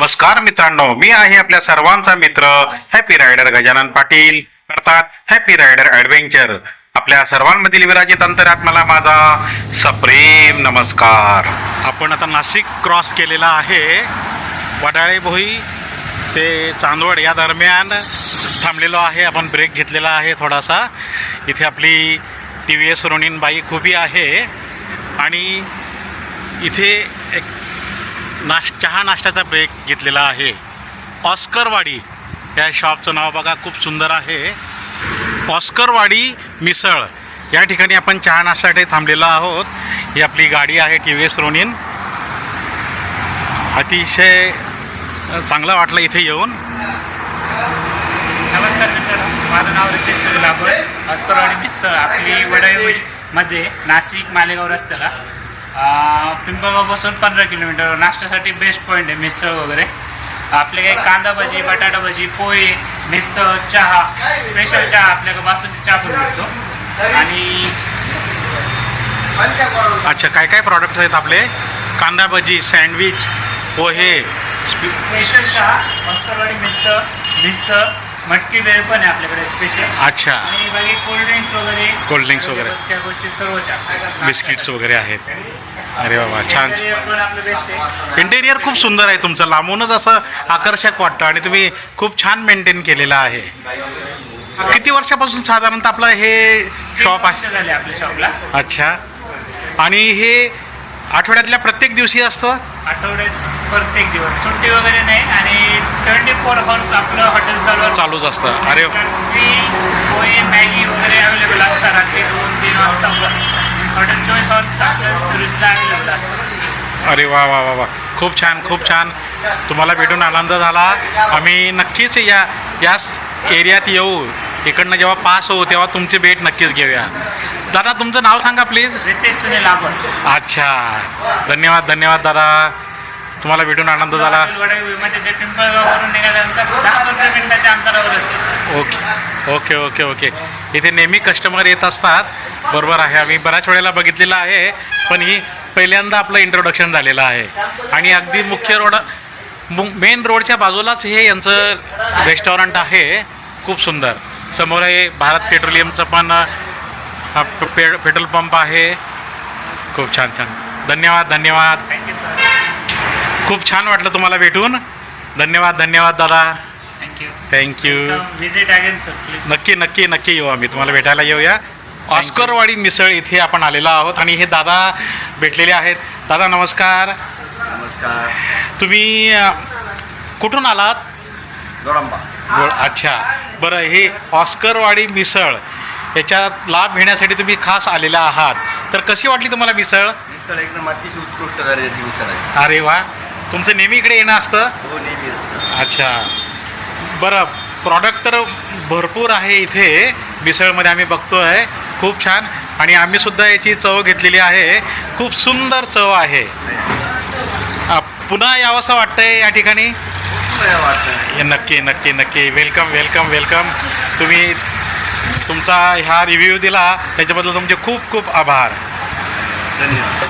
नमस्कार मित्रांनो, मी आहे आपल्या सर्वांचा मित्र हॅपी रायडर गजानन पाटील, अर्थात हॅपी रायडर ॲडव्हेंचर. आपल्या सर्वांमधील विराजित अंतरात्म्याला माझा सप्रेम नमस्कार. आपण आता नाशिक क्रॉस केलेला आहे. वडाळे भोई ते चांदवड या दरम्यान थांबलेलो आहे. आपण ब्रेक घेतलेला आहे थोडासा. इथे आपली TVS रोनिन बाईक उभी आहे आणि इथे एक चहा नाश्त्याचा ब्रेक घेतलेला आहे. ऑस्करवाडी या शॉपचं नाव बघा, खूप सुंदर आहे. ऑस्करवाडी मिसळ या ठिकाणी आपण चहा नाश्त्यासाठी थांबलेलो आहोत. ही आपली गाडी आहे TVS रोनिन. अतिशय चांगलं वाटलं इथे येऊन. नमस्कार मित्रांनो, माझं नाव रितेश सुगलापूर. ऑस्करवाडी मिसळ आपली वडाईमध्ये नाशिक मालेगाव रस्त्याला पिंपळगावपासून 15 किलोमीटर. नाश्त्यासाठी बेस्ट पॉईंट आहे मिसळ वगैरे. आपले काही कांदा भजी, बटाटा भजी, पोहे, मिसळ, चहा, स्पेशल चहा, आपल्याकडे बासुंदी चहा पण मिळतो. आणि अच्छा, काय काय प्रॉडक्ट्स आहेत आपले? कांदा भजी, सँडविच, पोहे, स्पेशल चहा, ऑस्करवाडी मिसळ, मटकी वेळ पण आहे आपल्याकडे स्पेशल. अच्छा, आणि बाकी कोल्ड्रिंक्स वगैरे त्या गोष्टी सर्वच बिस्किट्स वगैरे आहेत. अरे बाबा, छान. पण आपलं बेस्ट आहे. इंटेरियर खूप सुंदर आहे तुमचं. लांबूनच असं आकर्षक वाटतं आणि तुम्ही खूप छान मेंटेन केलेलं आहे. किती वर्षापासून साधारणतः आपलं हे शॉप आहे? झाले आपल्या शॉपला. अच्छा, आणि हे आठवड्यातल्या प्रत्येक दिवशी असतं? आठवड्यात प्रत्येक दिवस, सुट्टी वगैरे नाही. आणि 24 हॉर्स आपलं हॉटेल चालूच असतं. अरे पोहे, मॅगी वगैरे अवेलेबल असतात. रात्री 2-3 वाजता हॉटेल 24 हॉर्स आपल्या सर्व्हिसला अवेलेबल असतात. अरे वा वा वा वा, खूप छान खूप छान. तुम्हाला भेटून आनंद झाला. आम्ही नक्कीच याच एरियात येऊ. इकडनं जेव्हा पास होऊ तेव्हा तुमची भेट नक्कीच घेऊया. दादा, तुमचं नाव सांगा प्लीज. रितेश सुनील लाभर. अच्छा, धन्यवाद धन्यवाद दादा, तुम्हाला भेटून आनंद झाला. वडाईमध्ये पिंपळगाववरून निघाल्यानंतर 10-15 मिनिटाच्या अंतरावरच आहे. Okay okay okay okay. इथे नेहमी कस्टमर येत असतात. बरोबर आहे, आम्ही बऱ्याच वेळेला बघितलेलं आहे, पण ही पहिल्यांदा आपलं इंट्रोडक्शन झालेलं आहे. आणि अगदी मेन रोडच्या बाजूलाच हे यांचं रेस्टॉरंट आहे. खूप सुंदर. समोर आहे भारत पेट्रोलियमचं पण पेट्रोल पंप आहे. खूप छान छान. धन्यवाद धन्यवाद. Thank you sir. खूप छान वाटलं तुम्हाला भेटून. धन्यवाद धन्यवाद दादा. Thank you. Visit again sir please. नक्की नक्की नक्की येऊ, आम्ही तुम्हाला भेटायला येऊया. ऑस्करवाडी मिसळ इथे आपण आलेलो आहोत आणि हे दादा भेटलेले आहेत. दादा नमस्कार. नमस्कार. तुम्ही कुठून आलात? दोडंबा. अच्छा, बरं. हे ऑस्करवाडी मिसळ याच्यात लाभ घेण्यासाठी तुम्ही खास आलेला आहात. तर कशी वाटली तुम्हाला मिसळ? मिसळ एकदम अतिशय उत्कृष्ट दर्जाची मिसळ आहे. अरे वा, तुमचं नेहमी इकडे येणं असतं? हो, नेहमी असतं. अच्छा, बरं. प्रॉडक्ट तर भरपूर आहे इथे मिसळमध्ये, आम्ही बघतो आहे. खूप छान. आणि आम्ही सुद्धा याची चव घेतलेली आहे. खूप सुंदर चव आहे. पुन्हा यावंसं वाटतंय या ठिकाणी. नक्की नक्की नक्की. Welcome welcome welcome. तुम्ही तुमचा ह्या रिव्ह्यू दिला त्याच्याबद्दल तुमचे खूप खूप आभार. धन्यवाद.